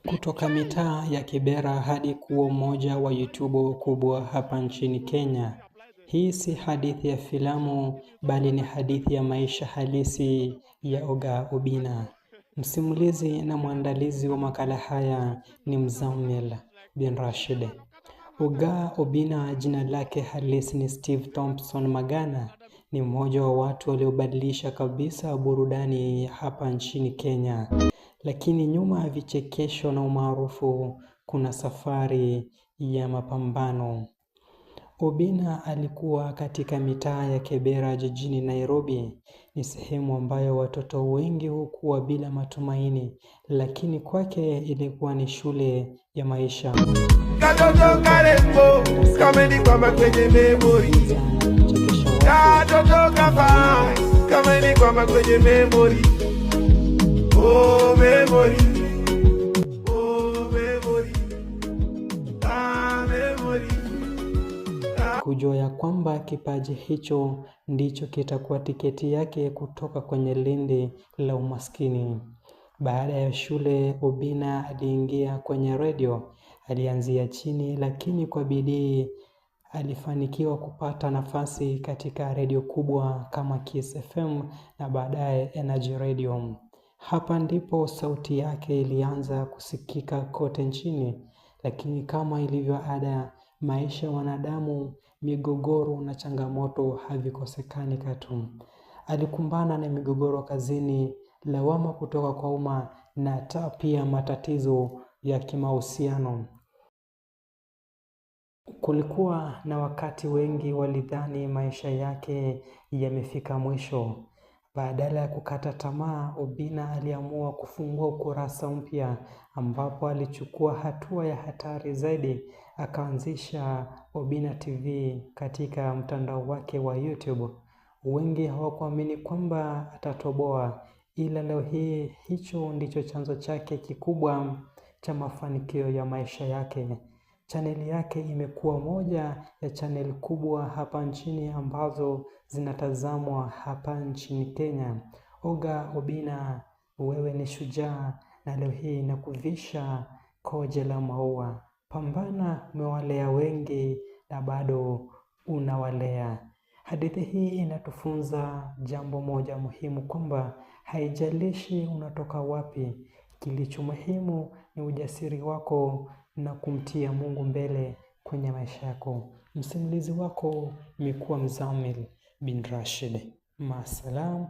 Kutoka mitaa ya Kibera hadi kuwa mmoja wa YouTube kubwa hapa nchini Kenya. Hii si hadithi ya filamu bali ni hadithi ya maisha halisi ya Oga Obinna. Msimulizi na mwandalizi wa makala haya ni Mzammil bin Rashid. Oga Obinna jina lake halisi ni Steve Thompson Magana. Ni mmoja wa watu waliobadilisha kabisa burudani hapa nchini Kenya. Lakini nyuma ya vichekesho na umaarufu kuna safari ya mapambano. Obinna alikuwa katika mitaa ya Kibera jijini Nairobi. Ni sehemu ambayo watoto wengi hukuwa bila matumaini, lakini kwake ilikuwa ni shule ya maisha. Katoto karembo, kameni kwamba kwenye memory. Katoto kafai, kameni kwamba kwenye memory. Oh memory. Oh memory. Ah memory. Kujua ya kwamba kipaji hicho ndicho kitakuwa tiketi yake kutoka kwenye lindi la umaskini. Baada ya shule, Obinna aliingia kwenye radio. Alianzia chini, lakini kwa bidii alifanikiwa kupata nafasi katika radio kubwa kama Kiss FM na baadaye Energy Radio. Hapa ndipo sauti yake ilianza kusikika kote nchini. Lakini kama ilivyo ada, maisha ya wanadamu, migogoro na changamoto havikosekani katu. Alikumbana na migogoro kazini, lawama kutoka kwa umma na hata pia matatizo ya kimahusiano. Kulikuwa na wakati wengi walidhani maisha yake yamefika mwisho. Badala ya kukata tamaa, Obinna aliamua kufungua ukurasa mpya ambapo alichukua hatua ya hatari zaidi. Akaanzisha Obinna TV katika mtandao wake wa YouTube. Wengi hawakuamini kwamba atatoboa, ila leo hii hicho ndicho chanzo chake kikubwa cha mafanikio ya maisha yake. Chaneli yake imekuwa moja ya chaneli kubwa hapa nchini ambazo zinatazamwa hapa nchini Kenya. Oga Obinna, wewe ni shujaa na leo hii nakuvisha koje la maua. Pambana, umewalea wengi na bado unawalea. Hadithi hii inatufunza jambo moja muhimu, kwamba haijalishi unatoka wapi, kilicho muhimu ni ujasiri wako na kumtia Mungu mbele kwenye maisha yako. Msimulizi wako imekuwa Mzammil bin Rashid. Maasalam.